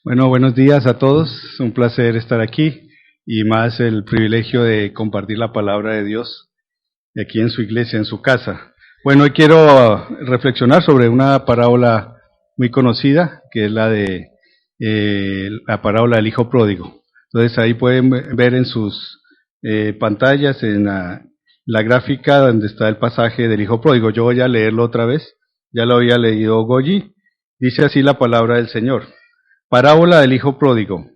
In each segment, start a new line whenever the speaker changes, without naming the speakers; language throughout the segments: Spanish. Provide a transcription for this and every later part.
Bueno, buenos días a todos. Es un placer estar aquí y más el privilegio de compartir la palabra de Dios aquí en su iglesia, en su casa. Bueno, hoy quiero reflexionar sobre una parábola muy conocida, que es la de la parábola del hijo pródigo. Entonces ahí pueden ver en sus pantallas, en la gráfica donde está el pasaje del hijo pródigo. Yo voy a leerlo otra vez, ya lo había leído Goyi. Dice así la palabra del Señor. Parábola del hijo pródigo.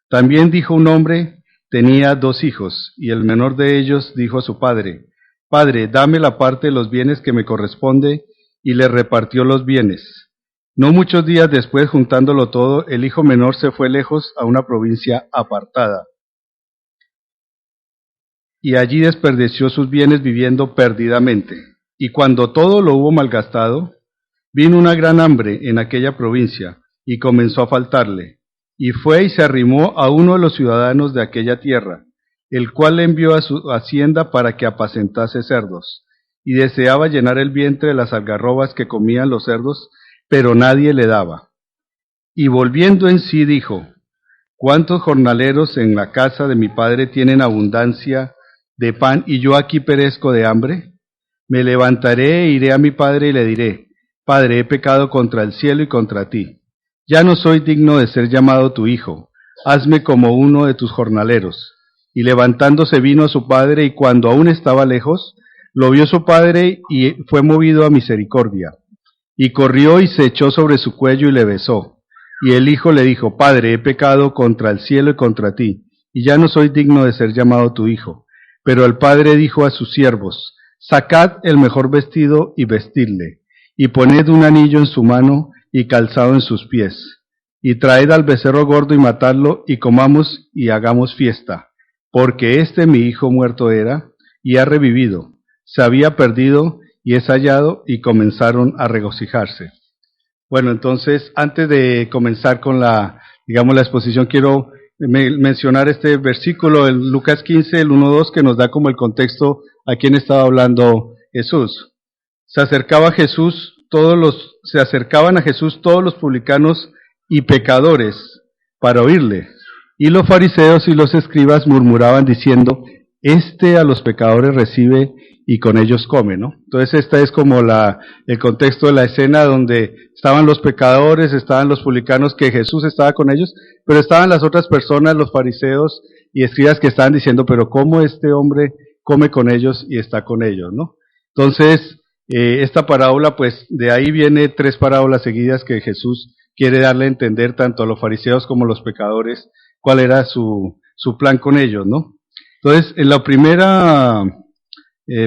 También dijo un hombre, tenía 2 hijos, y el menor de ellos dijo a su padre, Padre, dame la parte de los bienes que me corresponde, y le repartió los bienes. No muchos días después, juntándolo todo, el hijo menor se fue lejos a una provincia apartada, y allí desperdició sus bienes viviendo perdidamente. Y cuando todo lo hubo malgastado, vino una gran hambre en aquella provincia, y comenzó a faltarle, y fue y se arrimó a uno de los ciudadanos de aquella tierra, el cual le envió a su hacienda para que apacentase cerdos, y deseaba llenar el vientre de las algarrobas que comían los cerdos, pero nadie le daba. Y volviendo en sí dijo, ¿cuántos jornaleros en la casa de mi padre tienen abundancia de pan, y yo aquí perezco de hambre? Me levantaré e iré a mi padre y le diré, Padre, he pecado contra el cielo y contra ti. Ya no soy digno de ser llamado tu hijo, hazme como uno de tus jornaleros. Y levantándose vino a su padre, y cuando aún estaba lejos, lo vio su padre, y fue movido a misericordia. Y corrió y se echó sobre su cuello y le besó. Y el hijo le dijo, Padre, he pecado contra el cielo y contra ti, y ya no soy digno de ser llamado tu hijo. Pero el padre dijo a sus siervos, Sacad el mejor vestido y vestidle, y poned un anillo en su mano, y calzado en sus pies, y traed al becerro gordo y matadlo, y comamos y hagamos fiesta, porque mi hijo muerto era, y ha revivido, se había perdido, y es hallado, y comenzaron a regocijarse. Bueno, entonces, antes de comenzar con la exposición, quiero mencionar este versículo, en Lucas 15, el 1-2, que nos da como el contexto a quién estaba hablando Jesús. Se acercaban a Jesús todos los publicanos y pecadores para oírle. Y los fariseos y los escribas murmuraban diciendo, a los pecadores recibe y con ellos come, ¿no? Entonces esta es como el contexto de la escena donde estaban los pecadores, estaban los publicanos, que Jesús estaba con ellos, pero estaban las otras personas, los fariseos y escribas, que estaban diciendo, pero ¿cómo este hombre come con ellos y está con ellos, no? Entonces, esta parábola, pues de ahí viene 3 parábolas seguidas que Jesús quiere darle a entender tanto a los fariseos como a los pecadores cuál era su plan con ellos, ¿no? Entonces, en la primera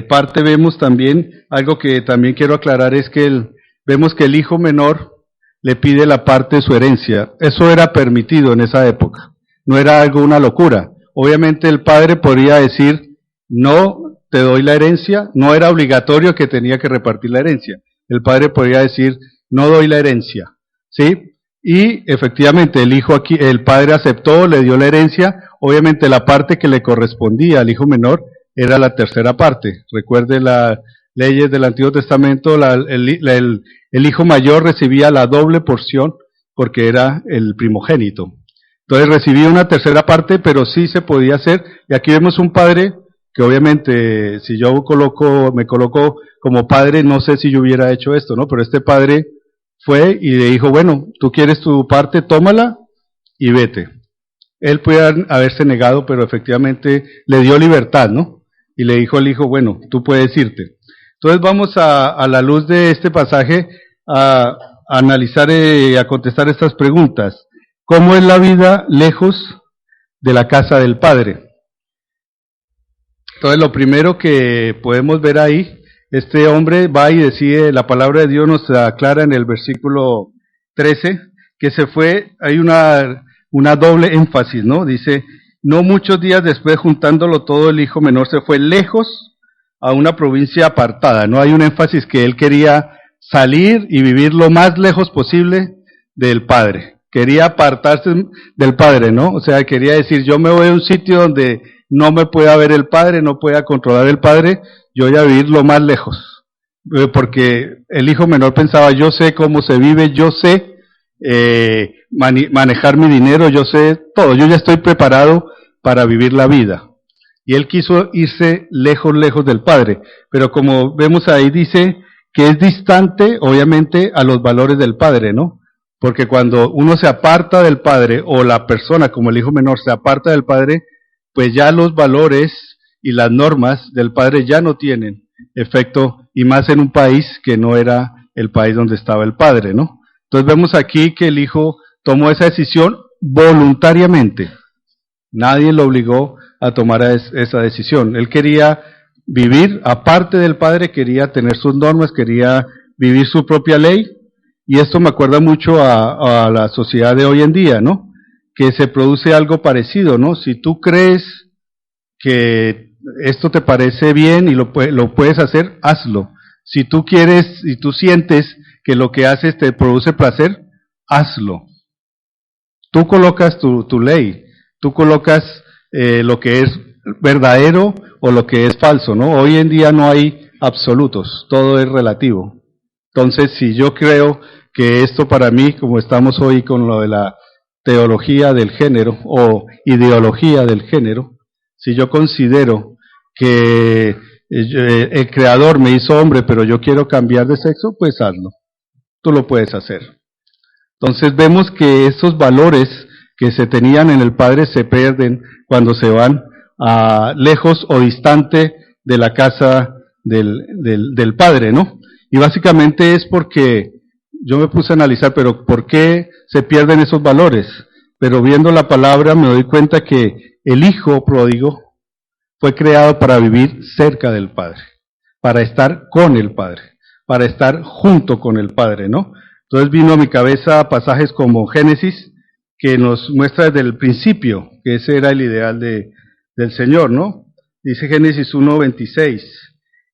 parte vemos también, algo que también quiero aclarar, es que vemos que el hijo menor le pide la parte de su herencia. Eso era permitido en esa época, no era algo, una locura. Obviamente el padre podría decir, no te doy la herencia, no era obligatorio que tenía que repartir la herencia. El padre podría decir, no doy la herencia, ¿sí? Y efectivamente el padre aceptó, le dio la herencia. Obviamente la parte que le correspondía al hijo menor era la tercera parte. Recuerde las leyes del Antiguo Testamento, el hijo mayor recibía la doble porción porque era el primogénito. Entonces recibía una tercera parte, pero sí se podía hacer. Y aquí vemos un padre que obviamente, si yo me coloco como padre, no sé si yo hubiera hecho esto, ¿no? Pero este padre fue y le dijo, bueno, tú quieres tu parte, tómala y vete. Él puede haberse negado, pero efectivamente le dio libertad, ¿no? Y le dijo al hijo, bueno, tú puedes irte. Entonces vamos a la luz de este pasaje a analizar y a contestar estas preguntas. ¿Cómo es la vida lejos de la casa del Padre? Entonces lo primero que podemos ver ahí, este hombre va y decide, la palabra de Dios nos aclara en el versículo 13, que se fue, hay una doble énfasis, ¿no? Dice, no muchos días después, juntándolo todo, el hijo menor se fue lejos a una provincia apartada, ¿no? Hay un énfasis que él quería salir y vivir lo más lejos posible del padre. Quería apartarse del padre, ¿no? O sea, quería decir, yo me voy a un sitio donde no me pueda ver el padre, no pueda controlar el padre, yo voy a vivir lo más lejos. Porque el hijo menor pensaba, yo sé cómo se vive, yo sé manejar mi dinero, yo sé todo, yo ya estoy preparado para vivir la vida. Y él quiso irse lejos, lejos del Padre, pero como vemos ahí dice que es distante, obviamente, a los valores del Padre, ¿no? Porque cuando uno se aparta del Padre, o la persona como el hijo menor se aparta del Padre, pues ya los valores y las normas del Padre ya no tienen efecto, y más en un país que no era el país donde estaba el Padre, ¿no? Entonces vemos aquí que el hijo tomó esa decisión voluntariamente. Nadie lo obligó a tomar esa decisión. Él quería vivir aparte del Padre, quería tener sus normas, quería vivir su propia ley, y esto me acuerda mucho a la sociedad de hoy en día, ¿no? Que se produce algo parecido, ¿no? Si tú crees que esto te parece bien y lo puedes hacer, hazlo. Si tú quieres y tú sientes que lo que haces te produce placer, hazlo. Tú colocas tu ley, tú colocas lo que es verdadero o lo que es falso, ¿no? Hoy en día no hay absolutos, todo es relativo. Entonces, si yo creo que esto para mí, como estamos hoy con lo de la teología del género o ideología del género, si yo considero que el Creador me hizo hombre, pero yo quiero cambiar de sexo, pues hazlo. Tú lo puedes hacer. Entonces vemos que esos valores que se tenían en el Padre se pierden cuando se van lejos o distante de la casa del Padre, ¿no? Y básicamente es porque yo me puse a analizar, pero ¿por qué se pierden esos valores? Pero viendo la palabra me doy cuenta que el Hijo pródigo fue creado para vivir cerca del Padre, para estar con el Padre, para estar junto con el Padre, ¿no? Entonces vino a mi cabeza pasajes como Génesis, que nos muestra desde el principio que ese era el ideal del Señor, ¿no? Dice Génesis 1:26,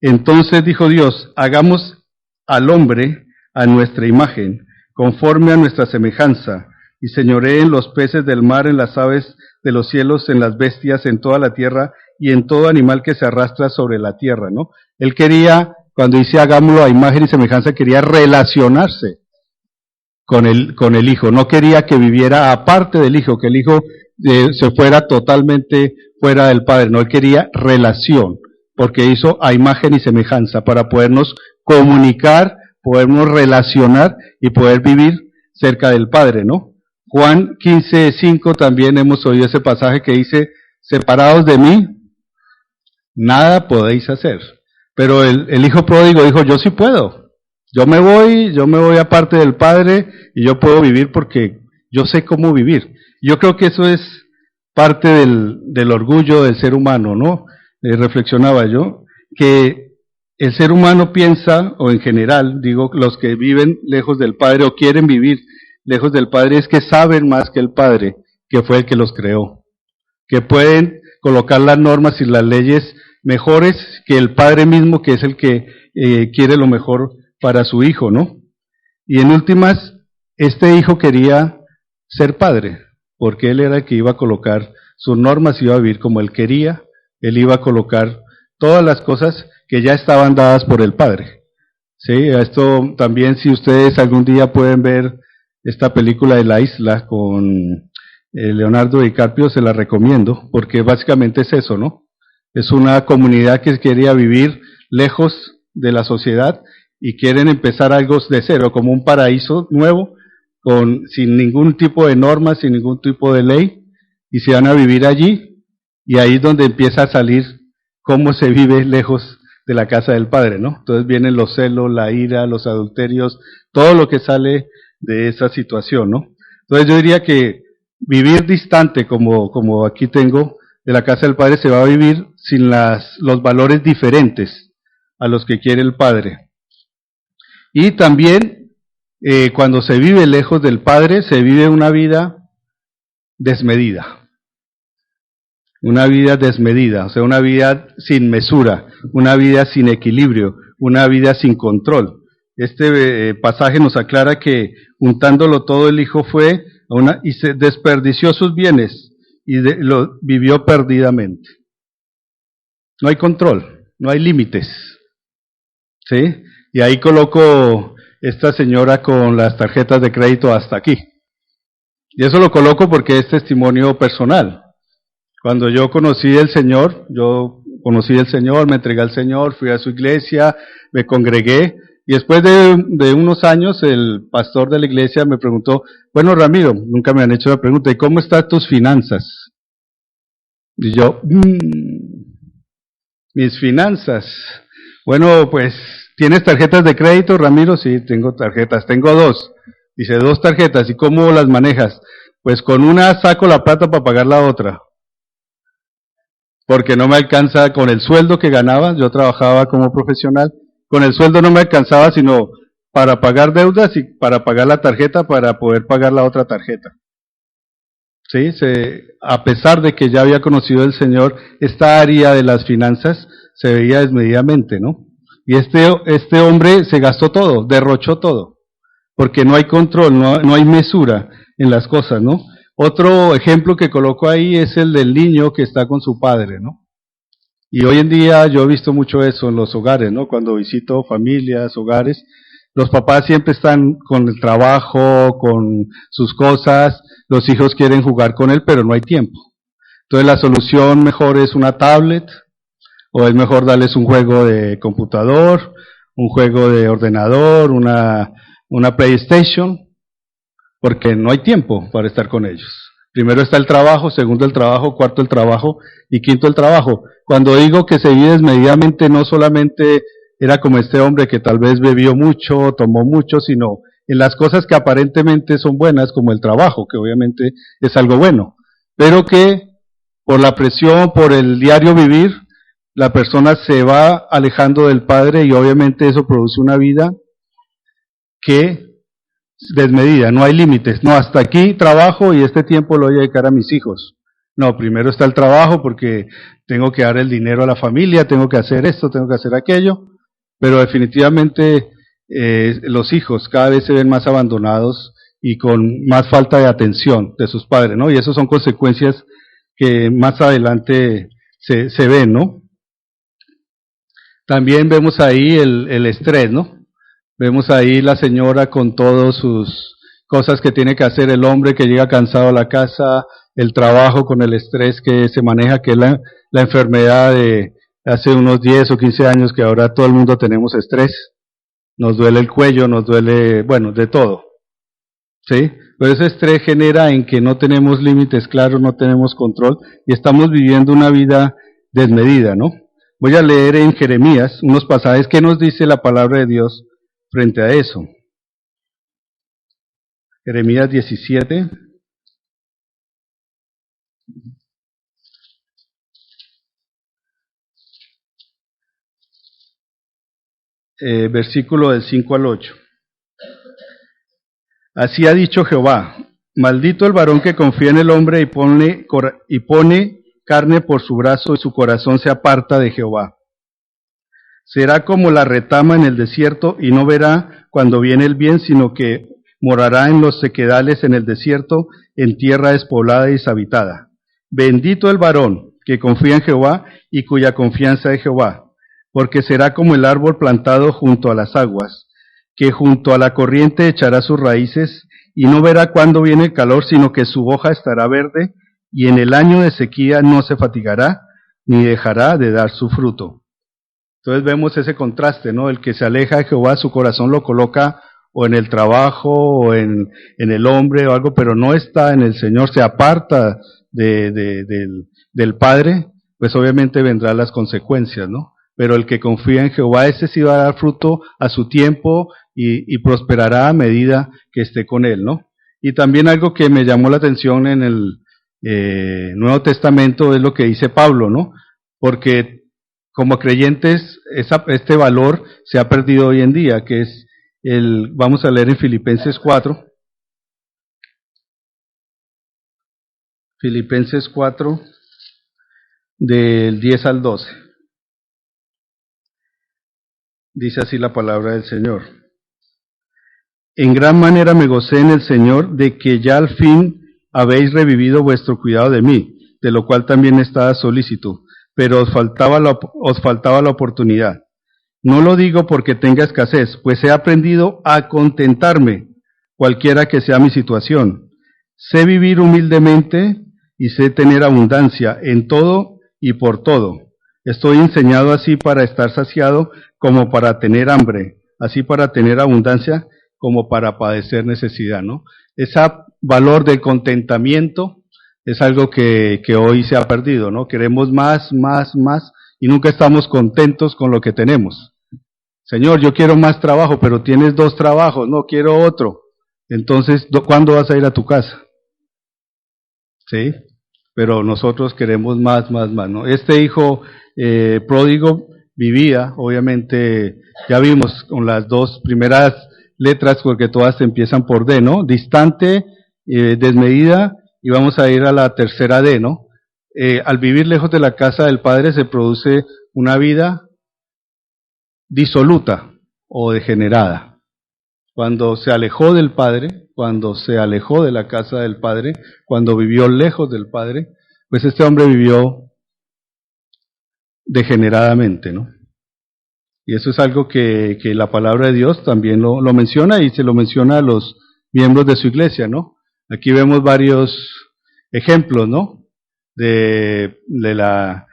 entonces dijo Dios, hagamos al hombre a nuestra imagen, conforme a nuestra semejanza, y señoreen los peces del mar, en las aves de los cielos, en las bestias, en toda la tierra, y en todo animal que se arrastra sobre la tierra, ¿no? Él quería, cuando dice hagámoslo a imagen y semejanza, quería relacionarse con el Hijo, no quería que viviera aparte del Hijo, que el Hijo se fuera totalmente fuera del Padre, no, él quería relación, porque hizo a imagen y semejanza, para podernos comunicar, podernos relacionar y poder vivir cerca del Padre, ¿no? Juan 15:5 también hemos oído ese pasaje que dice, separados de mí, nada podéis hacer. Pero el hijo pródigo dijo, yo sí puedo. Yo me voy aparte del Padre y yo puedo vivir porque yo sé cómo vivir. Yo creo que eso es parte del orgullo del ser humano, ¿no? Reflexionaba yo, que el ser humano piensa, o en general, digo, los que viven lejos del Padre o quieren vivir lejos del Padre, es que saben más que el Padre, que fue el que los creó, que pueden colocar las normas y las leyes mejores que el Padre mismo, que es el que quiere lo mejor para su hijo, ¿no? Y en últimas, este hijo quería ser padre, porque él era el que iba a colocar sus normas, iba a vivir como él quería, él iba a colocar todas las cosas que ya estaban dadas por el Padre. Sí, esto también, si ustedes algún día pueden ver esta película de La Isla con Leonardo DiCaprio, se la recomiendo, porque básicamente es eso, ¿no? Es una comunidad que quería vivir lejos de la sociedad y quieren empezar algo de cero, como un paraíso nuevo, sin ningún tipo de normas, sin ningún tipo de ley, y se van a vivir allí, y ahí es donde empieza a salir cómo se vive lejos de la casa del Padre, ¿no? Entonces vienen los celos, la ira, los adulterios, todo lo que sale de esa situación, ¿no? Entonces yo diría que vivir distante, como aquí tengo, de la casa del Padre, se va a vivir sin los valores diferentes a los que quiere el Padre. Y también, cuando se vive lejos del Padre, se vive una vida desmedida. Una vida desmedida, o sea, una vida sin mesura, una vida sin equilibrio, una vida sin control. Este pasaje nos aclara que juntándolo todo el hijo fue y se desperdició sus bienes y lo vivió perdidamente. No hay control, no hay límites. ¿Sí? Y ahí coloco esta señora con las tarjetas de crédito hasta aquí. Y eso lo coloco porque es testimonio personal. Cuando yo conocí el Señor, me entregué al Señor, fui a su iglesia, me congregué, y después de unos años el pastor de la iglesia me preguntó, bueno Ramiro, nunca me han hecho la pregunta, ¿y cómo están tus finanzas? Y yo, mis finanzas. Bueno, pues, ¿tienes tarjetas de crédito, Ramiro? Sí, tengo tarjetas, tengo 2. Dice, 2 tarjetas, ¿y cómo las manejas? Pues con una saco la plata para pagar la otra. Porque no me alcanza con el sueldo que ganaba, yo trabajaba como profesional, con el sueldo no me alcanzaba sino para pagar deudas y para pagar la tarjeta para poder pagar la otra tarjeta. Sí, a pesar de que ya había conocido el Señor, esta área de las finanzas se veía desmedidamente, ¿no? Y este hombre se gastó todo, derrochó todo, porque no hay control, no hay mesura en las cosas, ¿no? Otro ejemplo que coloco ahí es el del niño que está con su padre, ¿no? Y hoy en día yo he visto mucho eso en los hogares, ¿no? Cuando visito familias, hogares, los papás siempre están con el trabajo, con sus cosas, los hijos quieren jugar con él, pero no hay tiempo. Entonces la solución mejor es una tablet, o es mejor darles un juego de computador, un juego de ordenador, una PlayStation, porque no hay tiempo para estar con ellos. Primero está el trabajo, segundo el trabajo, cuarto el trabajo y quinto el trabajo. Cuando digo que se vive desmedidamente, no solamente era como este hombre que tal vez bebió mucho, tomó mucho, sino en las cosas que aparentemente son buenas, como el trabajo, que obviamente es algo bueno, pero que por la presión, por el diario vivir, la persona se va alejando del Padre y obviamente eso produce una vida que desmedida, no hay límites, no, hasta aquí trabajo y este tiempo lo voy a dedicar a mis hijos. No, primero está el trabajo porque tengo que dar el dinero a la familia, tengo que hacer esto, tengo que hacer aquello, pero definitivamente los hijos cada vez se ven más abandonados y con más falta de atención de sus padres, ¿no? Y eso son consecuencias que más adelante se ven, ¿no? También vemos ahí el estrés, ¿no? Vemos ahí la señora con todas sus cosas que tiene que hacer, el hombre que llega cansado a la casa, el trabajo con el estrés que se maneja, que es la enfermedad de hace unos 10 o 15 años que ahora todo el mundo tenemos estrés. Nos duele el cuello, nos duele, bueno, de todo. ¿Sí? Pero ese estrés genera en que no tenemos límites claros, no tenemos control y estamos viviendo una vida desmedida, ¿no? Voy a leer en Jeremías unos pasajes que nos dice la palabra de Dios frente a eso. Jeremías 17. Versículo del 5 al 8. Así ha dicho Jehová, maldito el varón que confía en el hombre y pone carne por su brazo y su corazón se aparta de Jehová. Será como la retama en el desierto y no verá cuando viene el bien, sino que morará en los sequedales en el desierto, en tierra despoblada y deshabitada. Bendito el varón que confía en Jehová y cuya confianza es Jehová, porque será como el árbol plantado junto a las aguas, que junto a la corriente echará sus raíces y no verá cuándo viene el calor, sino que su hoja estará verde y en el año de sequía no se fatigará ni dejará de dar su fruto. Entonces vemos ese contraste, ¿no? El que se aleja de Jehová, su corazón lo coloca o en el trabajo o en el hombre o algo, pero no está en el Señor, se aparta del Padre, pues obviamente vendrán las consecuencias, ¿no? Pero el que confía en Jehová, ese sí va a dar fruto a su tiempo y prosperará a medida que esté con él, ¿no? Y también algo que me llamó la atención en el Nuevo Testamento es lo que dice Pablo, ¿no? Porque como creyentes este valor se ha perdido hoy en día, que es vamos a leer en Filipenses 4. Filipenses 4, del 10 al 12. Dice así la palabra del Señor. En gran manera me gocé en el Señor de que ya al fin habéis revivido vuestro cuidado de mí, de lo cual también estaba solícito, pero os faltaba la oportunidad. No lo digo porque tenga escasez, pues he aprendido a contentarme, cualquiera que sea mi situación. Sé vivir humildemente y sé tener abundancia en todo y por todo. Estoy enseñado así para estar saciado como para tener hambre, así para tener abundancia como para padecer necesidad, ¿no? Ese valor del contentamiento es algo que hoy se ha perdido, ¿no? Queremos más, más, más y nunca estamos contentos con lo que tenemos. Señor, yo quiero más trabajo, pero tienes 2 trabajos, no quiero otro. Entonces, ¿cuándo vas a ir a tu casa? ¿Sí? Pero nosotros queremos más, más, más, ¿no? Este hijo pródigo vivía, obviamente, ya vimos con las 2 primeras letras, porque todas empiezan por D, ¿no? Distante, desmedida, y vamos a ir a la tercera D, ¿no? Al vivir lejos de la casa del padre se produce una vida disoluta o degenerada. Cuando se alejó del Padre, cuando se alejó de la casa del Padre, cuando vivió lejos del Padre, pues este hombre vivió degeneradamente, ¿no? Y eso es algo que la palabra de Dios también lo menciona y se lo menciona a los miembros de su iglesia, ¿no? Aquí vemos varios ejemplos, ¿no? De la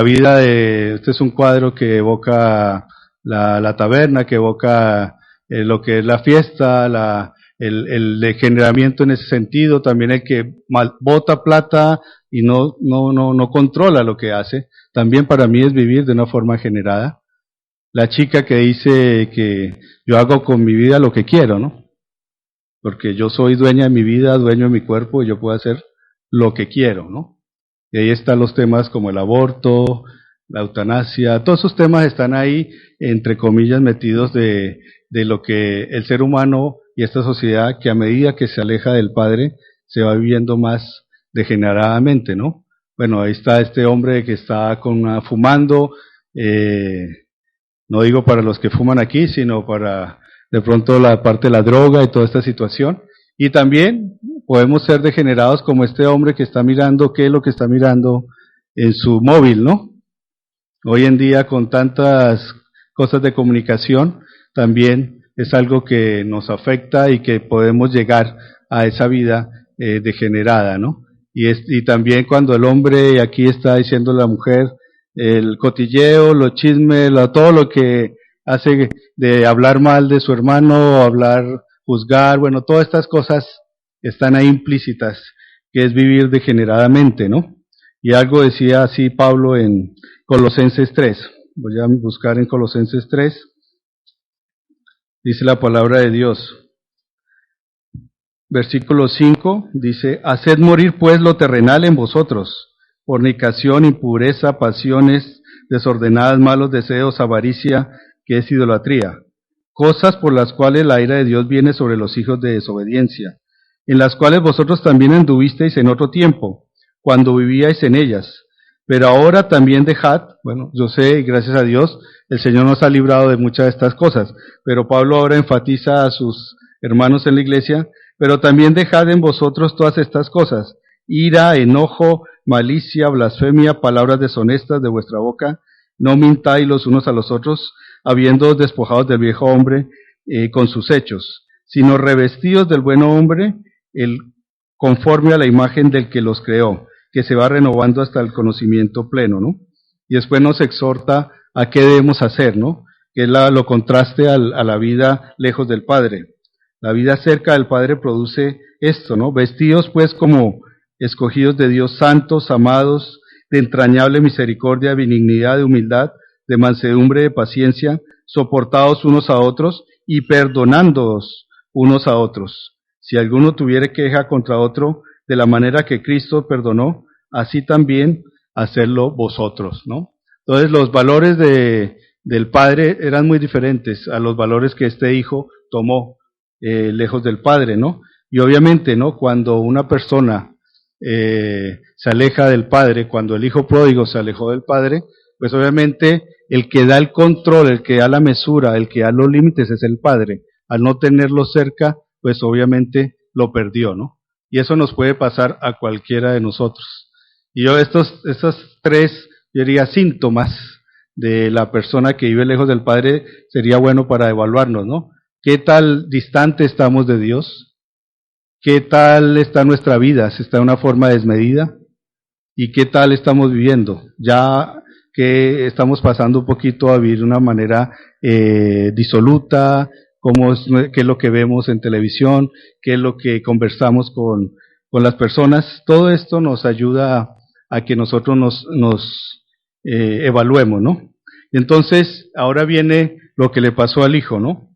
vida de, este es un cuadro que evoca la taberna, que evoca lo que es la fiesta, el degeneramiento en ese sentido, también el que bota plata y no controla lo que hace, también para mí es vivir de una forma generada. La chica que dice que yo hago con mi vida lo que quiero, ¿no? Porque yo soy dueña de mi vida, dueño de mi cuerpo y yo puedo hacer lo que quiero, ¿no? Y ahí están los temas como el aborto, la eutanasia, todos esos temas están ahí, entre comillas, metidos de lo que el ser humano y esta sociedad, que a medida que se aleja del Padre, se va viviendo más degeneradamente, ¿no? Bueno, ahí está este hombre que está fumando, no digo para los que fuman aquí, sino para de pronto la parte de la droga y toda esta situación. Y también podemos ser degenerados como este hombre que está mirando, qué es lo que está mirando en su móvil, ¿no? Hoy en día con tantas cosas de comunicación, también es algo que nos afecta y que podemos llegar a esa vida degenerada, ¿no? Y también cuando el hombre, y aquí está diciendo la mujer, el cotilleo, los chismes, todo lo que hace de hablar mal de su hermano, hablar, juzgar, bueno, todas estas cosas están ahí implícitas, que es vivir degeneradamente, ¿no? Y algo decía así Pablo en Colosenses 3. Voy a buscar en Colosenses 3. Dice la palabra de Dios. Versículo 5 dice, haced morir pues lo terrenal en vosotros, fornicación, impureza, pasiones desordenadas, malos deseos, avaricia, que es idolatría, cosas por las cuales la ira de Dios viene sobre los hijos de desobediencia, en las cuales vosotros también anduvisteis en otro tiempo, cuando vivíais en ellas. Pero ahora también dejad, bueno, yo sé, y gracias a Dios, el Señor nos ha librado de muchas de estas cosas, pero Pablo ahora enfatiza a sus hermanos en la iglesia, pero también dejad en vosotros todas estas cosas, ira, enojo, malicia, blasfemia, palabras deshonestas de vuestra boca, no mintáis los unos a los otros, habiendo despojados del viejo hombre con sus hechos, sino revestidos del buen hombre, conforme a la imagen del que los creó, que se va renovando hasta el conocimiento pleno, ¿no? Y después nos exhorta a qué debemos hacer, ¿no? Que es lo contraste a la vida lejos del Padre. La vida cerca del Padre produce esto, ¿no? Vestidos pues como escogidos de Dios, santos, amados, de entrañable misericordia, de benignidad, de humildad, de mansedumbre, de paciencia, soportados unos a otros y perdonándoos unos a otros. Si alguno tuviere queja contra otro, de la manera que Cristo perdonó, así también hacerlo vosotros, ¿no? Entonces los valores del Padre eran muy diferentes a los valores que este hijo tomó lejos del Padre, ¿no? Y obviamente, ¿no? Cuando una persona se aleja del Padre, cuando el hijo pródigo se alejó del Padre, pues obviamente el que da el control, el que da la mesura, el que da los límites es el Padre. Al no tenerlo cerca, pues obviamente lo perdió, ¿no? Y eso nos puede pasar a cualquiera de nosotros. Y yo estos 3, yo diría, síntomas de la persona que vive lejos del Padre sería bueno para evaluarnos, ¿no? ¿Qué tal distante estamos de Dios? ¿Qué tal está nuestra vida? ¿Se está de una forma desmedida? ¿Y qué tal estamos viviendo? Ya que estamos pasando un poquito a vivir de una manera disoluta, qué es lo que vemos en televisión, qué es lo que conversamos con las personas. Todo esto nos ayuda a que nosotros nos evaluemos, ¿no? Entonces, ahora viene lo que le pasó al hijo, ¿no?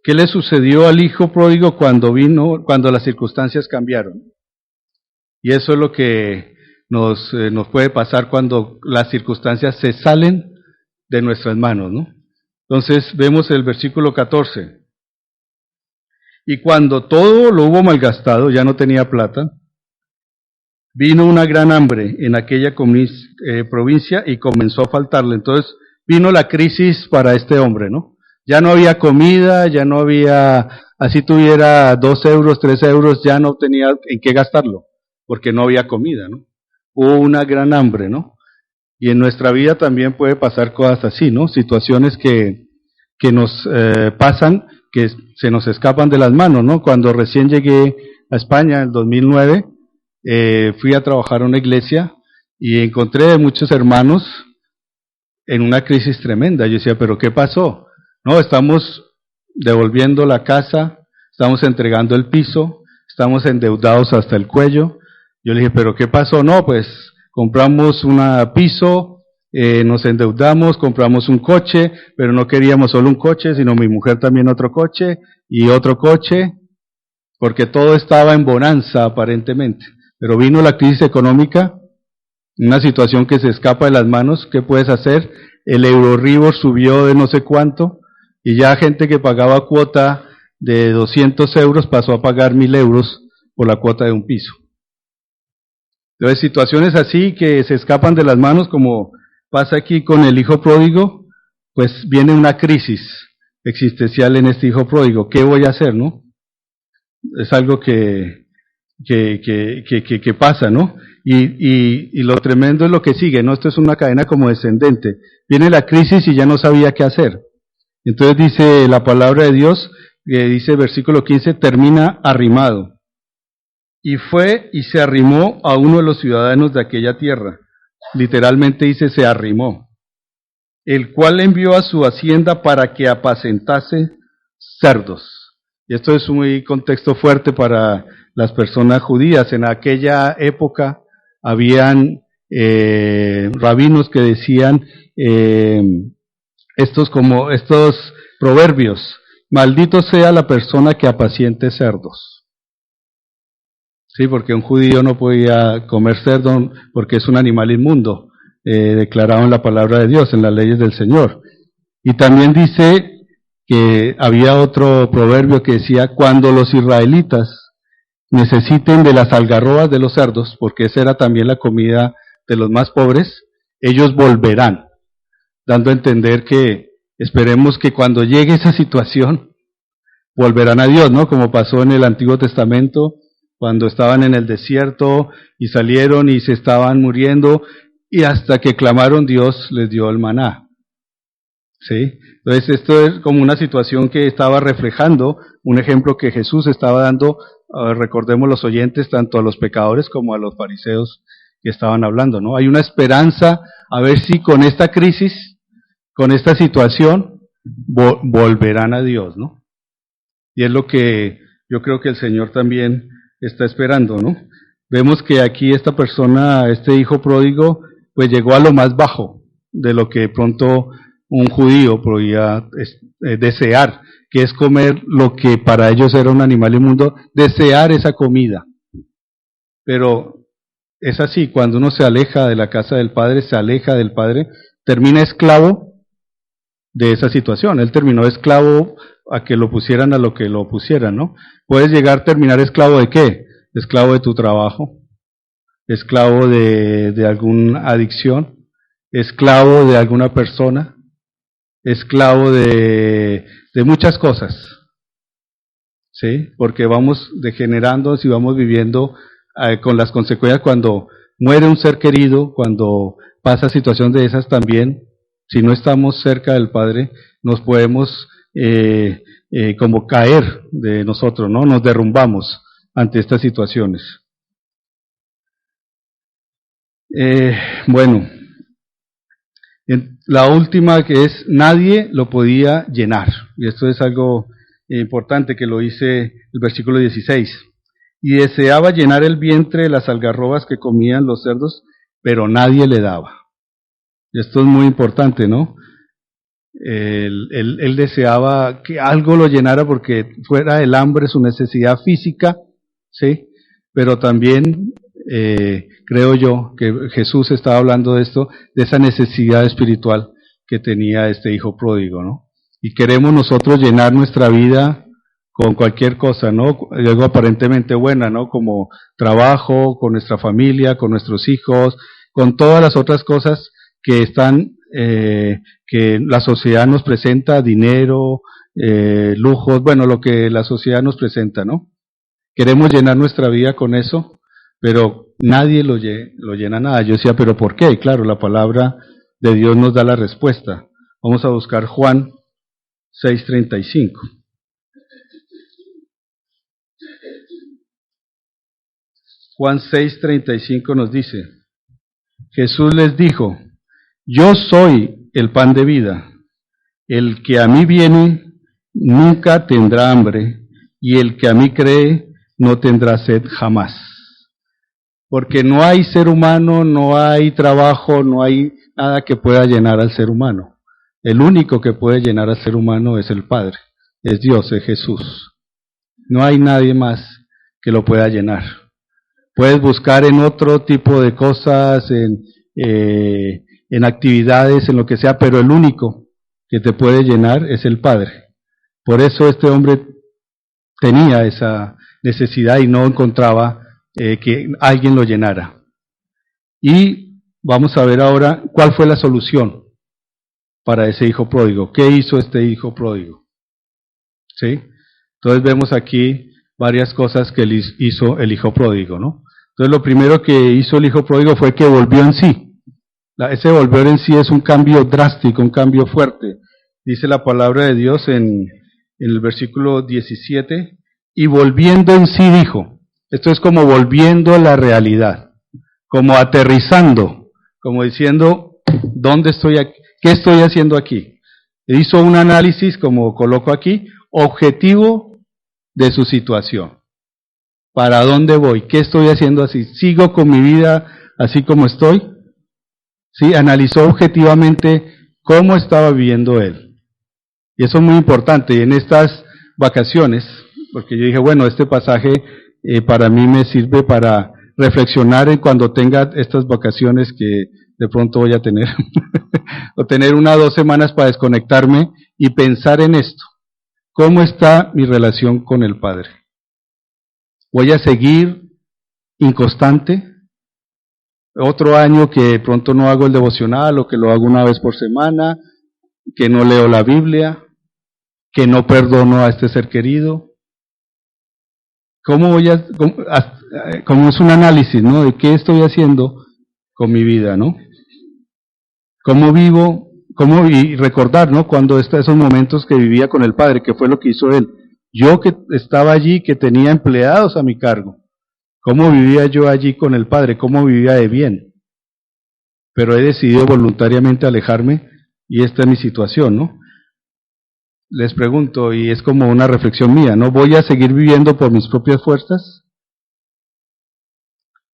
¿Qué le sucedió al hijo pródigo cuando las circunstancias cambiaron? Y eso es lo que nos puede pasar cuando las circunstancias se salen de nuestras manos, ¿no? Entonces vemos el versículo 14. Y cuando todo lo hubo malgastado, ya no tenía plata, vino una gran hambre en aquella provincia y comenzó a faltarle. Entonces vino la crisis para este hombre, ¿no? Ya no había comida, ya no había, así tuviera 2 euros, 3 euros, ya no tenía en qué gastarlo, porque no había comida, ¿no? Hubo una gran hambre, ¿no? Y en nuestra vida también puede pasar cosas así, ¿no? Situaciones que nos pasan, que se nos escapan de las manos, ¿no? Cuando recién llegué a España en el 2009, fui a trabajar a una iglesia y encontré muchos hermanos en una crisis tremenda. Yo decía, ¿pero qué pasó? No, estamos devolviendo la casa, estamos entregando el piso, estamos endeudados hasta el cuello. Yo le dije, ¿pero qué pasó? No, pues compramos un piso, nos endeudamos, compramos un coche, pero no queríamos solo un coche, sino mi mujer también otro coche y otro coche, porque todo estaba en bonanza aparentemente. Pero vino la crisis económica, una situación que se escapa de las manos. ¿Qué puedes hacer? El Euribor subió de no sé cuánto, y ya gente que pagaba cuota de 200 euros pasó a pagar 1.000 euros por la cuota de un piso. Entonces, situaciones así que se escapan de las manos, como pasa aquí con el hijo pródigo, pues viene una crisis existencial en este hijo pródigo. ¿Qué voy a hacer, no? Es algo que pasa, ¿no? Y lo tremendo es lo que sigue, ¿no? Esto es una cadena como descendente. Viene la crisis y ya no sabía qué hacer. Entonces dice la palabra de Dios, dice versículo 15, termina arrimado. Y fue y se arrimó a uno de los ciudadanos de aquella tierra. Literalmente dice se arrimó. El cual envió a su hacienda para que apacentase cerdos. Y esto es un contexto fuerte para las personas judías. En aquella época habían rabinos que decían estos proverbios: maldito sea la persona que apaciente cerdos. Sí, porque un judío no podía comer cerdo porque es un animal inmundo, declarado en la palabra de Dios, en las leyes del Señor. Y también dice que había otro proverbio que decía, cuando los israelitas necesiten de las algarrobas de los cerdos, porque esa era también la comida de los más pobres, ellos volverán, dando a entender que esperemos que cuando llegue esa situación, volverán a Dios, ¿no? Como pasó en el Antiguo Testamento, cuando estaban en el desierto y salieron y se estaban muriendo, y hasta que clamaron, Dios les dio el maná. ¿Sí? Entonces esto es como una situación que estaba reflejando, un ejemplo que Jesús estaba dando, recordemos los oyentes, tanto a los pecadores como a los fariseos que estaban hablando, ¿no? Hay una esperanza, a ver si con esta crisis, con esta situación, volverán a Dios, ¿no? Y es lo que yo creo que el Señor también está esperando, ¿no? Vemos que aquí esta persona, este hijo pródigo, pues llegó a lo más bajo de lo que de pronto un judío podía desear, que es comer lo que para ellos era un animal inmundo, desear esa comida. Pero es así, cuando uno se aleja de la casa del Padre, se aleja del Padre, termina esclavo de esa situación. Él terminó esclavo a que lo pusieran a lo que lo pusieran, ¿no? Puedes llegar a terminar esclavo de qué? Esclavo de tu trabajo, esclavo de alguna adicción, esclavo de alguna persona, esclavo de muchas cosas, ¿sí? Porque vamos degenerando y vamos viviendo con las consecuencias cuando muere un ser querido, cuando pasa situación de esas también, si no estamos cerca del Padre, nos podemos como caer de nosotros, ¿no? Nos derrumbamos ante estas situaciones. Bueno, la última que es, nadie lo podía llenar, y esto es algo importante que lo dice el versículo 16, y deseaba llenar el vientre de las algarrobas que comían los cerdos, pero nadie le daba. Y esto es muy importante, ¿no? Él deseaba que algo lo llenara porque fuera el hambre, su necesidad física, ¿sí? Pero también creo yo que Jesús estaba hablando de esto, de esa necesidad espiritual que tenía este hijo pródigo, ¿no? Y queremos nosotros llenar nuestra vida con cualquier cosa, ¿no? Algo aparentemente buena, ¿no? Como trabajo, con nuestra familia, con nuestros hijos, con todas las otras cosas que están, que la sociedad nos presenta, dinero, lujos, bueno, lo que la sociedad nos presenta, ¿no? Queremos llenar nuestra vida con eso, pero nadie lo llena nada. Yo decía, ¿pero por qué? Claro, la palabra de Dios nos da la respuesta. Vamos a buscar Juan 6:35. Juan 6:35 nos dice, Jesús les dijo, yo soy el pan de vida, el que a mí viene nunca tendrá hambre, y el que a mí cree no tendrá sed jamás. Porque no hay ser humano, no hay trabajo, no hay nada que pueda llenar al ser humano. El único que puede llenar al ser humano es el Padre, es Dios, es Jesús. No hay nadie más que lo pueda llenar. Puedes buscar en otro tipo de cosas, en actividades, en lo que sea, pero el único que te puede llenar es el Padre. Por eso este hombre tenía esa necesidad y no encontraba que alguien lo llenara. Y vamos a ver ahora cuál fue la solución para ese hijo pródigo. ¿Qué hizo este hijo pródigo? ¿Sí? Entonces vemos aquí varias cosas que hizo el hijo pródigo, ¿no? Entonces lo primero que hizo el hijo pródigo fue que volvió en sí. Ese volver en sí es un cambio drástico, un cambio fuerte. Dice la palabra de Dios en el versículo 17, y volviendo en sí dijo, esto es como volviendo a la realidad, como aterrizando, como diciendo, ¿dónde estoy aquí? ¿Qué estoy haciendo aquí? Hizo un análisis, como coloco aquí, objetivo de su situación. ¿Para dónde voy? ¿Qué estoy haciendo así? ¿Sigo con mi vida así como estoy? Sí, analizó objetivamente cómo estaba viviendo él. Y eso es muy importante. Y en estas vacaciones, porque yo dije, bueno, este pasaje para mí me sirve para reflexionar en cuando tenga estas vacaciones que de pronto voy a tener, o tener 1 o 2 semanas para desconectarme y pensar en esto. ¿Cómo está mi relación con el Padre? ¿Voy a seguir inconstante? Otro año que de pronto no hago el devocional o que lo hago 1 vez por semana, que no leo la Biblia, que no perdono a este ser querido. ¿Cómo como es un análisis, ¿no? De qué estoy haciendo con mi vida, ¿no? ¿Cómo vivo? Y recordar, ¿no? Cuando esos momentos que vivía con el Padre, que fue lo que hizo él. Yo que estaba allí, que tenía empleados a mi cargo. ¿Cómo vivía yo allí con el Padre? ¿Cómo vivía de bien? Pero he decidido voluntariamente alejarme y esta es mi situación, ¿no? Les pregunto, y es como una reflexión mía, ¿no? ¿Voy a seguir viviendo por mis propias fuerzas?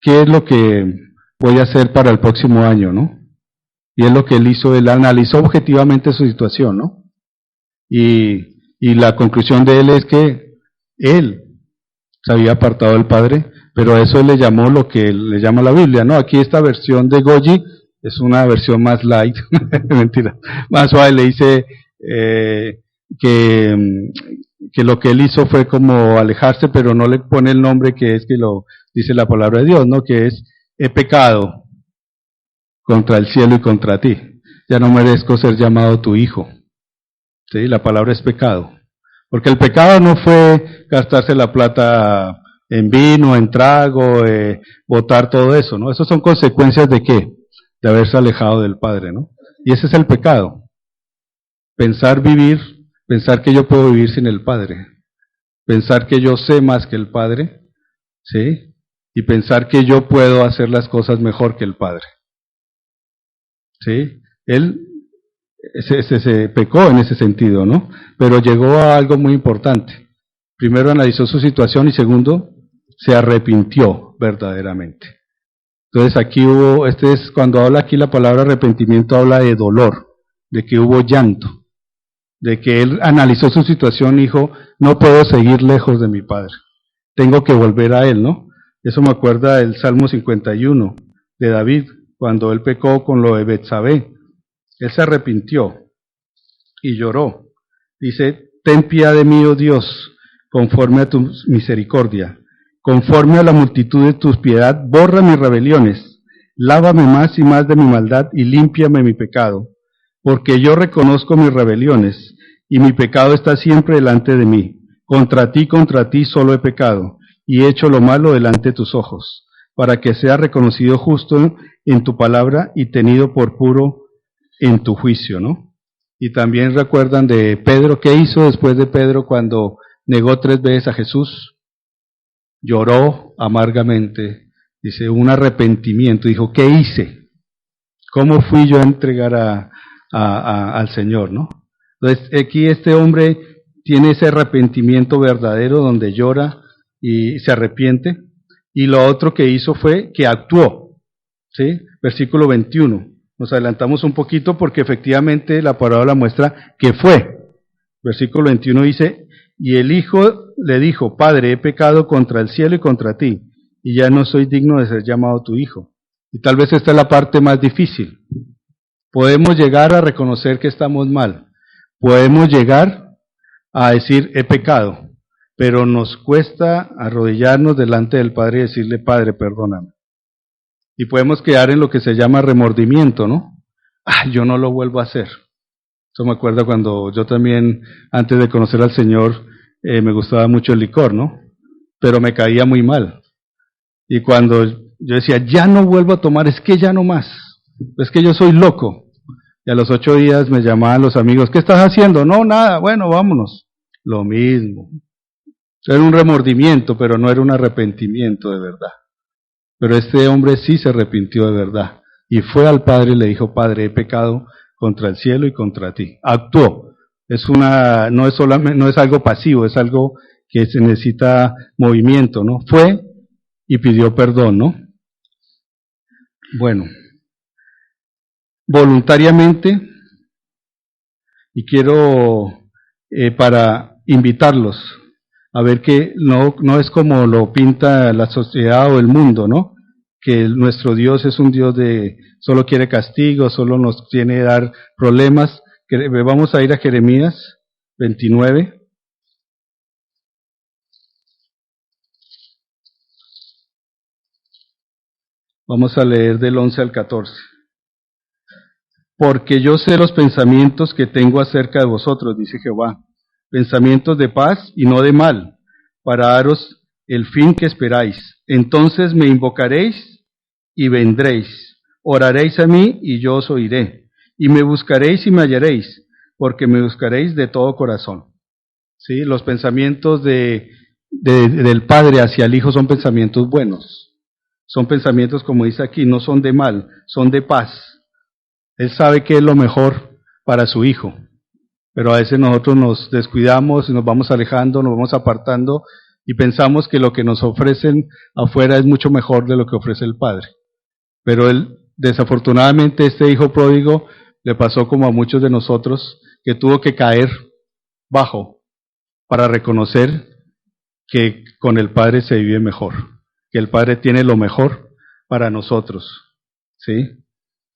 ¿Qué es lo que voy a hacer para el próximo año, no? Y es lo que él hizo, él analizó objetivamente su situación, ¿no? Y la conclusión de él es que él se había apartado del Padre, pero a eso él le llamó lo que le llama la Biblia, ¿no? Aquí esta versión de Goyi es una versión más light, mentira, más suave, le dice que lo que él hizo fue como alejarse, pero no le pone el nombre que es que lo dice la palabra de Dios, ¿no? Que es, he pecado contra el cielo y contra ti, ya no merezco ser llamado tu hijo. ¿Sí? La palabra es pecado. Porque el pecado no fue gastarse la plata en vino, en trago, botar todo eso, ¿no? Esas son consecuencias de ¿qué? De haberse alejado del Padre, ¿no? Y ese es el pecado. Pensar que yo puedo vivir sin el Padre. Pensar que yo sé más que el Padre, ¿sí? Y pensar que yo puedo hacer las cosas mejor que el Padre. ¿Sí? Él se pecó en ese sentido, ¿no? Pero llegó a algo muy importante. Primero analizó su situación y segundo, se arrepintió verdaderamente. Entonces aquí cuando habla aquí la palabra arrepentimiento, habla de dolor, de que hubo llanto, de que él analizó su situación y dijo, no puedo seguir lejos de mi Padre, tengo que volver a Él, ¿no? Eso me acuerda del Salmo 51 de David, cuando él pecó con lo de Betsabé. Él se arrepintió y lloró. Dice, ten piedad de mí, oh Dios, conforme a tu misericordia. Conforme a la multitud de tus piedad, borra mis rebeliones. Lávame más y más de mi maldad y límpiame mi pecado. Porque yo reconozco mis rebeliones y mi pecado está siempre delante de mí. Contra ti solo he pecado y he hecho lo malo delante de tus ojos, para que sea reconocido justo en tu palabra y tenido por puro en tu juicio, ¿no? Y también recuerdan de Pedro, ¿qué hizo después de Pedro cuando negó 3 veces a Jesús? Lloró amargamente, dice, un arrepentimiento, dijo, ¿qué hice? ¿Cómo fui yo a entregar al Señor, no? Entonces, aquí este hombre tiene ese arrepentimiento verdadero donde llora y se arrepiente, y lo otro que hizo fue que actuó, ¿sí? Versículo 21. Nos adelantamos un poquito porque efectivamente la parábola muestra que fue. Versículo 21 dice, y el hijo le dijo, Padre, he pecado contra el cielo y contra ti, y ya no soy digno de ser llamado tu hijo. Y tal vez esta es la parte más difícil. Podemos llegar a reconocer que estamos mal. Podemos llegar a decir, he pecado, pero nos cuesta arrodillarnos delante del Padre y decirle, Padre, perdóname. Y podemos quedar en lo que se llama remordimiento, ¿no? Yo no lo vuelvo a hacer. Eso me acuerdo cuando yo también, antes de conocer al Señor, me gustaba mucho el licor, ¿no? Pero me caía muy mal. Y cuando yo decía, ya no vuelvo a tomar, es que ya no más. Es que yo soy loco. Y a los 8 días me llamaban los amigos, ¿qué estás haciendo? No, nada, bueno, vámonos. Lo mismo. Era un remordimiento, pero no era un arrepentimiento de verdad. Pero este hombre sí se arrepintió de verdad. Y fue al Padre y le dijo, Padre, he pecado contra el cielo y contra ti. Actuó. No es algo pasivo, es algo que se necesita movimiento, ¿no? Fue y pidió perdón, ¿no? Bueno, voluntariamente, y quiero para invitarlos a ver que no es como lo pinta la sociedad o el mundo, ¿no? Que nuestro Dios es un Dios de solo quiere castigo, solo nos tiene que dar problemas. Vamos a ir a Jeremías 29. Vamos a leer del 11 al 14. Porque yo sé los pensamientos que tengo acerca de vosotros, dice Jehová, pensamientos de paz y no de mal, para daros el fin que esperáis. Entonces me invocaréis y vendréis, oraréis a mí y yo os oiré, y me buscaréis y me hallaréis, porque me buscaréis de todo corazón. ¿Sí? Los pensamientos del Padre hacia el Hijo son pensamientos buenos, son pensamientos, como dice aquí, no son de mal, son de paz. Él sabe que es lo mejor para su Hijo, pero a veces nosotros nos descuidamos y nos vamos alejando, nos vamos apartando y pensamos que lo que nos ofrecen afuera es mucho mejor de lo que ofrece el Padre. Pero desafortunadamente, este hijo pródigo le pasó como a muchos de nosotros, que tuvo que caer bajo para reconocer que con el Padre se vive mejor, que el Padre tiene lo mejor para nosotros, ¿sí?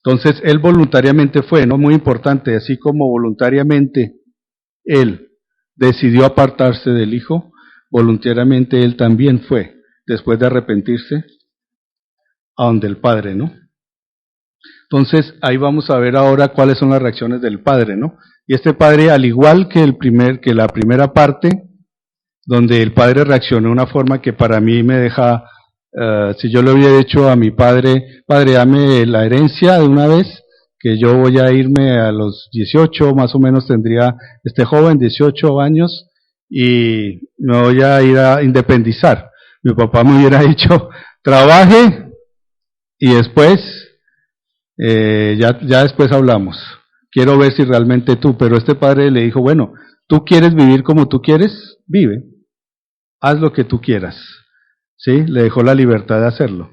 Entonces, él voluntariamente fue, ¿no? Muy importante, así como voluntariamente él decidió apartarse del Hijo, voluntariamente él también fue, después de arrepentirse, a donde el Padre, ¿no? Entonces, ahí vamos a ver ahora cuáles son las reacciones del Padre, ¿no? Y este Padre, al igual que la primera parte, donde el padre reaccionó de una forma que para mí me deja, si yo le hubiera dicho a mi padre, padre, dame la herencia de una vez, que yo voy a irme a los 18, más o menos tendría este joven, 18 años, y me voy a ir a independizar. Mi papá me hubiera dicho, trabaje y después, ya después hablamos. Quiero ver si realmente tú, pero este padre le dijo, bueno, tú quieres vivir como tú quieres, vive, haz lo que tú quieras, ¿sí? Le dejó la libertad de hacerlo,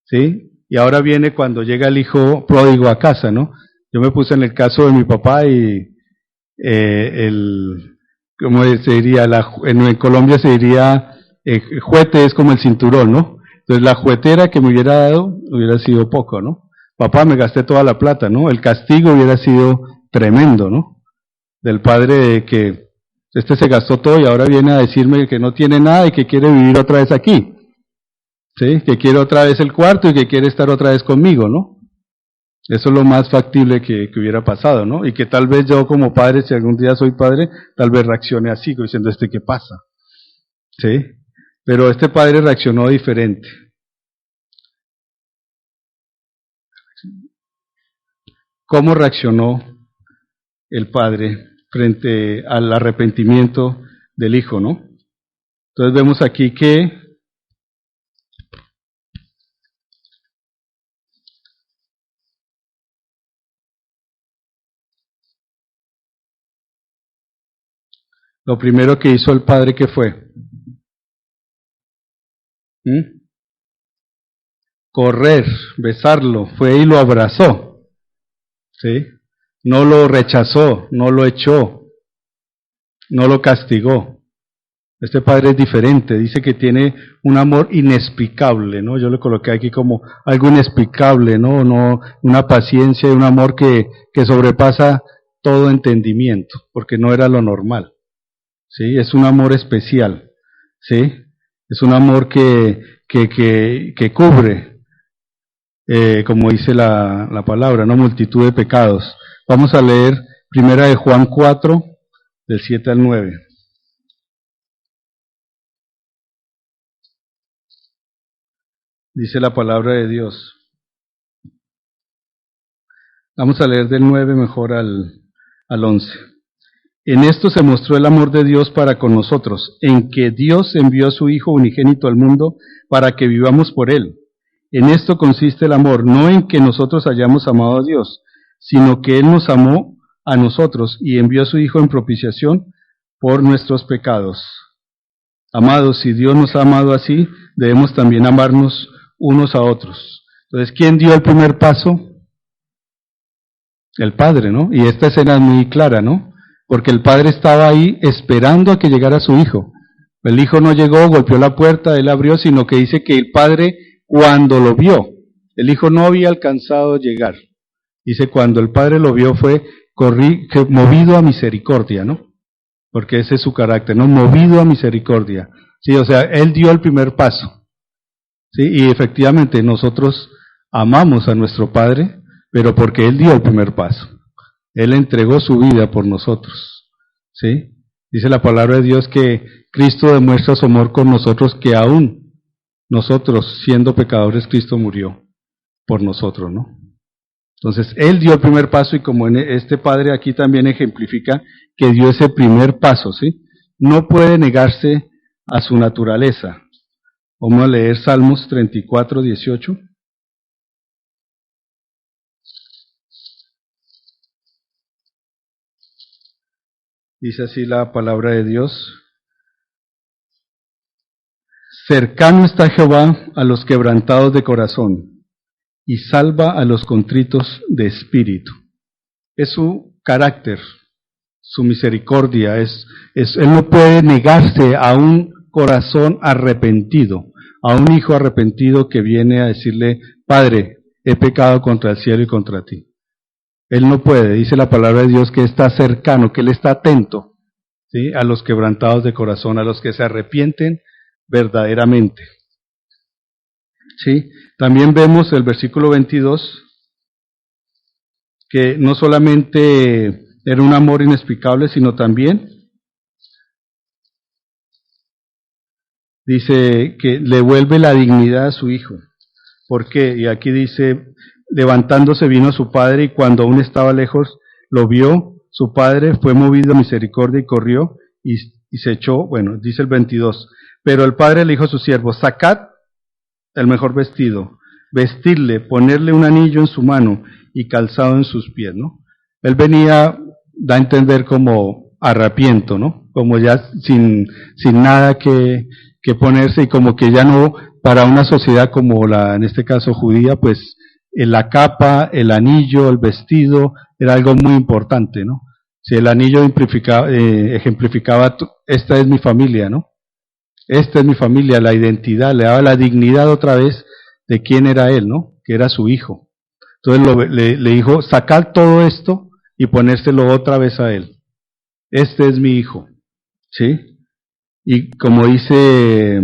¿sí? Y ahora viene cuando llega el hijo pródigo a casa, ¿no? Yo me puse en el caso de mi papá y ¿cómo se diría? En Colombia se diría, juete es como el cinturón, ¿no? Entonces la juetera que me hubiera dado hubiera sido poco, ¿no? Papá, me gasté toda la plata, ¿no? El castigo hubiera sido tremendo, ¿no? Del padre de que este se gastó todo y ahora viene a decirme que no tiene nada y que quiere vivir otra vez aquí, ¿sí? Que quiere otra vez el cuarto y que quiere estar otra vez conmigo, ¿no? Eso es lo más factible que hubiera pasado, ¿no? Y que tal vez yo como padre, si algún día soy padre, tal vez reaccione así, diciendo, ¿qué pasa? ¿Sí? Pero este padre reaccionó diferente. ¿Cómo reaccionó el padre frente al arrepentimiento del hijo, no? Entonces vemos aquí que lo primero que hizo el padre, ¿qué fue? Correr, besarlo, fue y lo abrazó, ¿sí? No lo rechazó, no lo echó, no lo castigó. Este padre es diferente, dice que tiene un amor inexplicable, ¿no? Yo lo coloqué aquí como algo inexplicable, ¿no? No, una paciencia y un amor que sobrepasa todo entendimiento, porque no era lo normal, ¿sí? Es un amor especial, ¿sí? Es un amor que cubre, como dice la palabra, ¿no? Multitud de pecados. Vamos a leer primera de Juan 4, del 7 al 9. Dice la palabra de Dios. Vamos a leer del 9 mejor al 11. En esto se mostró el amor de Dios para con nosotros, en que Dios envió a su Hijo unigénito al mundo para que vivamos por Él. En esto consiste el amor, no en que nosotros hayamos amado a Dios, sino que Él nos amó a nosotros y envió a su Hijo en propiciación por nuestros pecados. Amados, si Dios nos ha amado así, debemos también amarnos unos a otros. Entonces, ¿quién dio el primer paso? El Padre, ¿no? Y esta escena es muy clara, ¿no? Porque el Padre estaba ahí esperando a que llegara su Hijo. El Hijo no llegó, golpeó la puerta, él abrió, sino que dice que el Padre, cuando lo vio, el Hijo no había alcanzado a llegar. Dice, cuando el Padre lo vio fue movido a misericordia, ¿no? Porque ese es su carácter, ¿no? Movido a misericordia. Sí, o sea, él dio el primer paso. Sí, y efectivamente nosotros amamos a nuestro Padre, pero porque Él dio el primer paso. Él entregó su vida por nosotros. ¿Sí? Dice la palabra de Dios que Cristo demuestra su amor con nosotros, que aún nosotros, siendo pecadores, Cristo murió por nosotros, ¿no? Entonces, Él dio el primer paso y como este Padre aquí también ejemplifica que dio ese primer paso, ¿sí? No puede negarse a su naturaleza. Vamos a leer Salmos 34, 18. Dice así la palabra de Dios. Cercano está Jehová a los quebrantados de corazón y salva a los contritos de espíritu. Es su carácter, su misericordia. Él no puede negarse a un corazón arrepentido, a un hijo arrepentido que viene a decirle, Padre, he pecado contra el cielo y contra ti. Él no puede, dice la palabra de Dios, que está cercano, que Él está atento, ¿sí? A los quebrantados de corazón, a los que se arrepienten verdaderamente. ¿Sí? También vemos el versículo 22, que no solamente era un amor inexplicable, sino también dice que le vuelve la dignidad a su hijo. ¿Por qué? Y aquí dice, levantándose vino a su padre y cuando aún estaba lejos lo vio, su padre fue movido a misericordia y corrió y se echó, bueno, dice el 22, pero el padre le dijo a sus siervos, sacad el mejor vestido, vestirle, ponerle un anillo en su mano y calzado en sus pies, ¿no? Él venía, da a entender como arrepiento, ¿no? Como ya sin nada que ponerse y como que ya no, para una sociedad como la, en este caso judía, pues la capa, el anillo, el vestido, era algo muy importante, ¿no? Si el anillo ejemplificaba, esta es mi familia, ¿no? Esta es mi familia, la identidad, le daba la dignidad otra vez de quién era él, ¿no? Que era su hijo. Entonces le dijo, sacad todo esto y ponérselo otra vez a él. Este es mi hijo, ¿sí? Y como dice,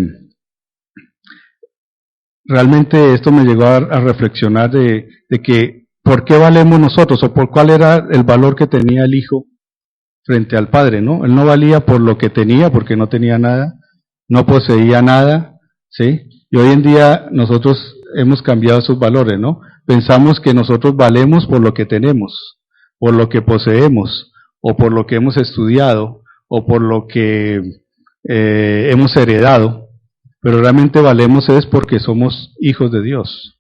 realmente esto me llegó a reflexionar de que por qué valemos nosotros o por cuál era el valor que tenía el hijo frente al padre, ¿no? Él no valía por lo que tenía, porque no tenía nada, no poseía nada, ¿sí? Y hoy en día nosotros hemos cambiado esos valores, ¿no? Pensamos que nosotros valemos por lo que tenemos, por lo que poseemos, o por lo que hemos estudiado, o por lo que hemos heredado, pero realmente valemos es porque somos hijos de Dios.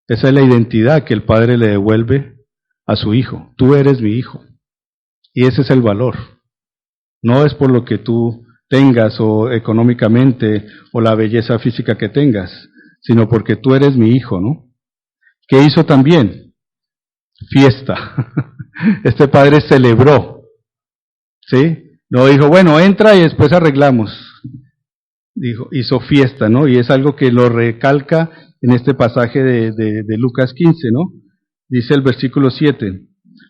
Esa es la identidad que el Padre le devuelve a su hijo. Tú eres mi hijo. Y ese es el valor. No es por lo que tú tengas o económicamente o la belleza física que tengas, sino porque tú eres mi hijo, ¿no? ¿Qué hizo también? Fiesta. Este padre celebró, ¿sí? No dijo, bueno, entra y después arreglamos. Dijo, hizo fiesta, ¿no? Y es algo que lo recalca en este pasaje de Lucas 15, ¿no? Dice el versículo 7,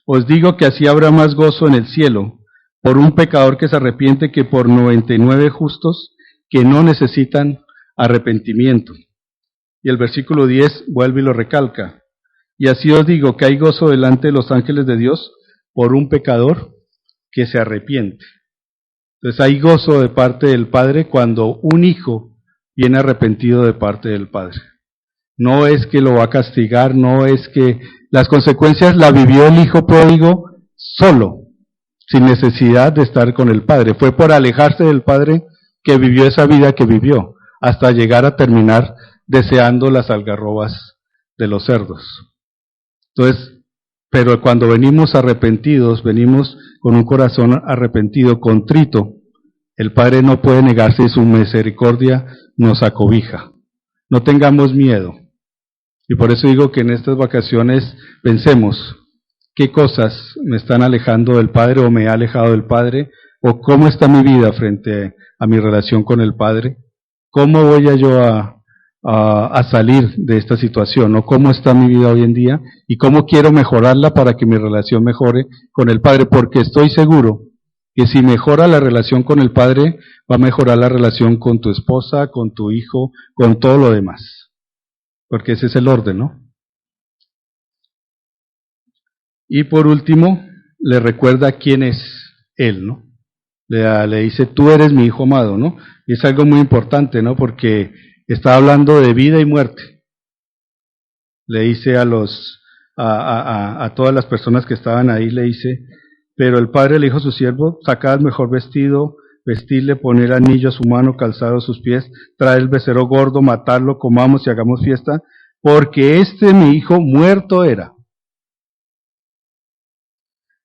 os digo que así habrá más gozo en el cielo por un pecador que se arrepiente que por 99 justos que no necesitan arrepentimiento. Y el versículo 10 vuelve y lo recalca. Y así os digo que hay gozo delante de los ángeles de Dios por un pecador que se arrepiente. Entonces hay gozo de parte del Padre cuando un hijo viene arrepentido de parte del Padre. No es que lo va a castigar, no es que las consecuencias la vivió el hijo pródigo solo, sin necesidad de estar con el Padre. Fue por alejarse del Padre que vivió esa vida que vivió, hasta llegar a terminar deseando las algarrobas de los cerdos. Entonces, pero cuando venimos arrepentidos, venimos con un corazón arrepentido, contrito, el Padre no puede negarse y su misericordia nos acobija. No tengamos miedo. Y por eso digo que en estas vacaciones pensemos, ¿qué cosas me están alejando del Padre o me ha alejado del Padre? ¿O cómo está mi vida frente a mi relación con el Padre? ¿Cómo voy yo a salir de esta situación? ¿O cómo está mi vida hoy en día? ¿Y cómo quiero mejorarla para que mi relación mejore con el Padre? Porque estoy seguro que si mejora la relación con el Padre, va a mejorar la relación con tu esposa, con tu hijo, con todo lo demás. Porque ese es el orden, ¿no? Y por último, le recuerda quién es Él, ¿no? Le dice, tú eres mi hijo amado, ¿no? Y es algo muy importante, ¿no? Porque está hablando de vida y muerte. Le dice a todas las personas que estaban ahí, le dice, pero el padre le dijo a su siervo, sacad el mejor vestido, vestirle, poner anillo a su mano, calzado a sus pies, traer el becerro gordo, matarlo, comamos y hagamos fiesta, porque mi hijo muerto era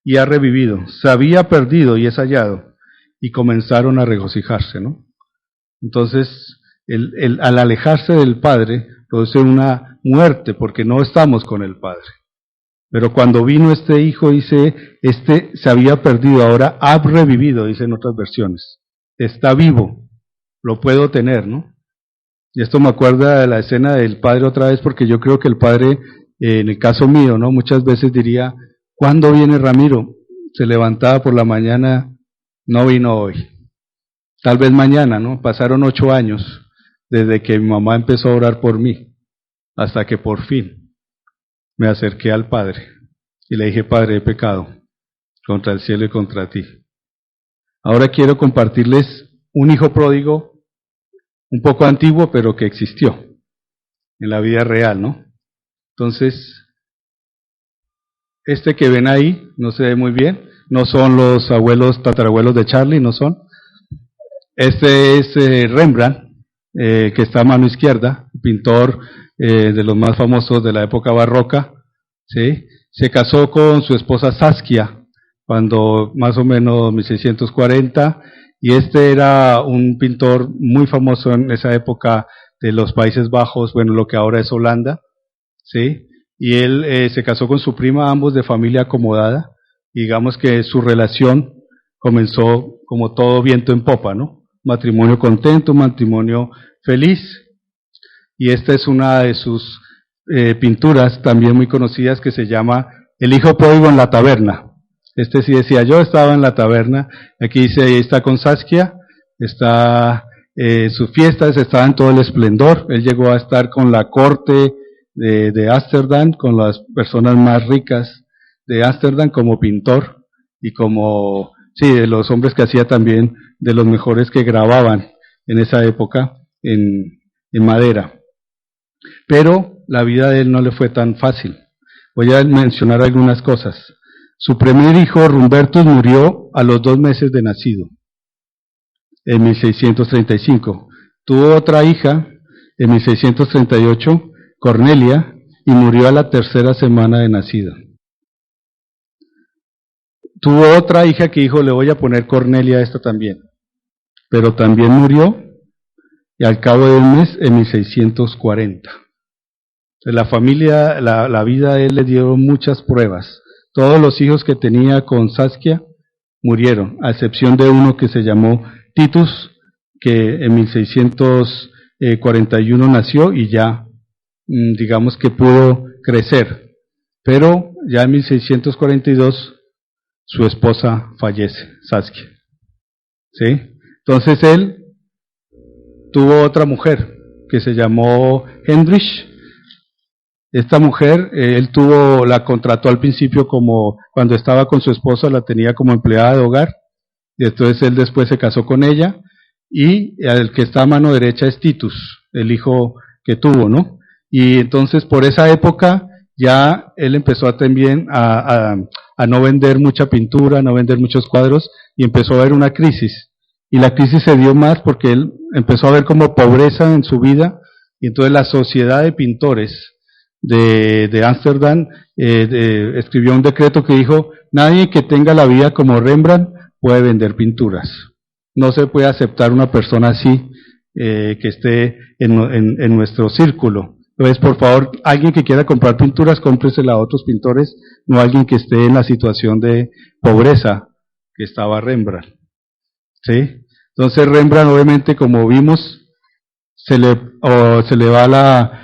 y ha revivido, se había perdido y es hallado, y comenzaron a regocijarse, ¿no? Entonces, al alejarse del Padre, produce una muerte, porque no estamos con el Padre. Pero cuando vino este hijo, dice, se había perdido, ahora ha revivido, dice en otras versiones. Está vivo, lo puedo tener, ¿no? Y esto me acuerda de la escena del Padre otra vez, porque yo creo que el Padre, en el caso mío, ¿no? Muchas veces diría, ¿cuándo viene Ramiro? Se levantaba por la mañana, no vino hoy. Tal vez mañana, ¿no? Pasaron 8 años desde que mi mamá empezó a orar por mí, hasta que por fin me acerqué al Padre y le dije, Padre, he pecado contra el cielo y contra ti. Ahora quiero compartirles un hijo pródigo un poco antiguo, pero que existió en la vida real, ¿no? Entonces, este que ven ahí, no se ve muy bien, no son los tatarabuelos de Charlie, no son. Este es Rembrandt, que está a mano izquierda, pintor de los más famosos de la época barroca, ¿sí? Se casó con su esposa Saskia, cuando más o menos 1640, y este era un pintor muy famoso en esa época de los Países Bajos, bueno, lo que ahora es Holanda, ¿sí? Y él se casó con su prima, ambos de familia acomodada, y digamos que su relación comenzó como todo viento en popa, ¿no? Matrimonio contento, matrimonio feliz, y esta es una de sus pinturas también muy conocidas que se llama El hijo pródigo en la taberna. Este sí decía, yo estaba en la taberna, aquí dice, ahí está con Saskia, está sus fiestas, estaba en todo el esplendor, él llegó a estar con la corte de Ámsterdam, con las personas más ricas de Ámsterdam como pintor y como, sí, de los hombres que hacía también, de los mejores que grababan en esa época en madera. Pero la vida de él no le fue tan fácil. Voy a mencionar algunas cosas. Su primer hijo, Rumbertus, murió a los 2 meses de nacido, en 1635. Tuvo otra hija, en 1638, Cornelia, y murió a la 3ª semana de nacida. Tuvo otra hija que dijo, le voy a poner Cornelia a esta también, pero también murió, y al cabo de un mes, en 1640. La familia, la vida de él le dio muchas pruebas. Todos los hijos que tenía con Saskia murieron, a excepción de uno que se llamó Titus, que en 1641 nació y ya, digamos que pudo crecer. Pero ya en 1642 su esposa fallece, Saskia. ¿Sí? Entonces él tuvo otra mujer que se llamó Hendrich. Esta mujer, él la contrató al principio como, cuando estaba con su esposa, la tenía como empleada de hogar, y entonces él después se casó con ella, y el que está a mano derecha es Titus, el hijo que tuvo, ¿no? Y entonces por esa época ya él empezó también a no vender mucha pintura, a no vender muchos cuadros, y empezó a haber una crisis. Y la crisis se dio más porque él empezó a ver como pobreza en su vida, y entonces la sociedad de pintores de Ámsterdam escribió un decreto que dijo, nadie que tenga la vida como Rembrandt puede vender pinturas. No se puede aceptar una persona así que esté en nuestro círculo. Entonces, por favor, alguien que quiera comprar pinturas, cómpresela a otros pintores, no alguien que esté en la situación de pobreza que estaba Rembrandt. ¿Sí? Entonces Rembrandt, obviamente, como vimos, se le va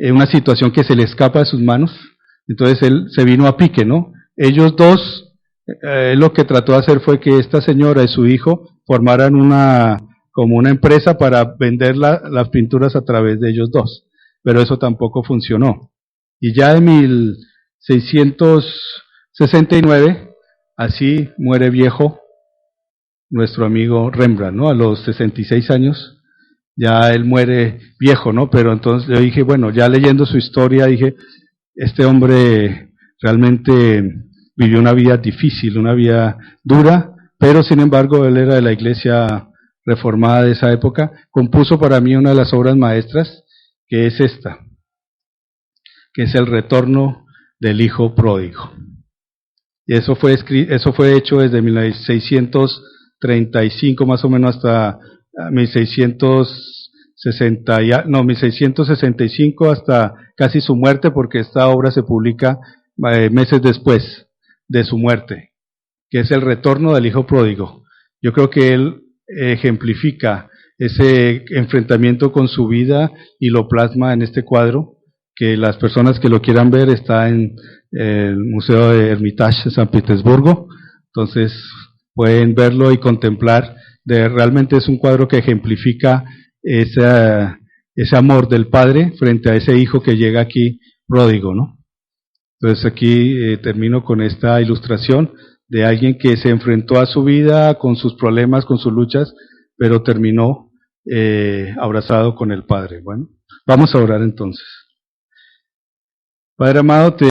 una situación que se le escapa de sus manos, entonces él se vino a pique, ¿no? Ellos dos, lo que trató de hacer fue que esta señora y su hijo formaran como una empresa para vender las pinturas a través de ellos dos, pero eso tampoco funcionó. Y ya en 1669, así muere viejo nuestro amigo Rembrandt, ¿no? A los 66 años, ya él muere viejo, ¿no? Pero entonces yo dije, bueno, ya leyendo su historia, dije, este hombre realmente vivió una vida difícil, una vida dura, pero sin embargo él era de la iglesia reformada de esa época. Compuso para mí una de las obras maestras, que es esta, que es El retorno del hijo pródigo. Y eso fue hecho desde 1635 más o menos hasta 1665 hasta casi su muerte, porque esta obra se publica meses después de su muerte, que es El retorno del hijo pródigo. Yo creo que él ejemplifica ese enfrentamiento con su vida y lo plasma en este cuadro, que las personas que lo quieran ver está en el Museo de Hermitage de San Petersburgo, entonces pueden verlo y contemplar. Realmente es un cuadro que ejemplifica ese amor del padre frente a ese hijo que llega aquí pródigo, ¿no? Entonces aquí termino con esta ilustración de alguien que se enfrentó a su vida con sus problemas, con sus luchas, pero terminó abrazado con el Padre. Bueno, vamos a orar entonces. Padre amado, te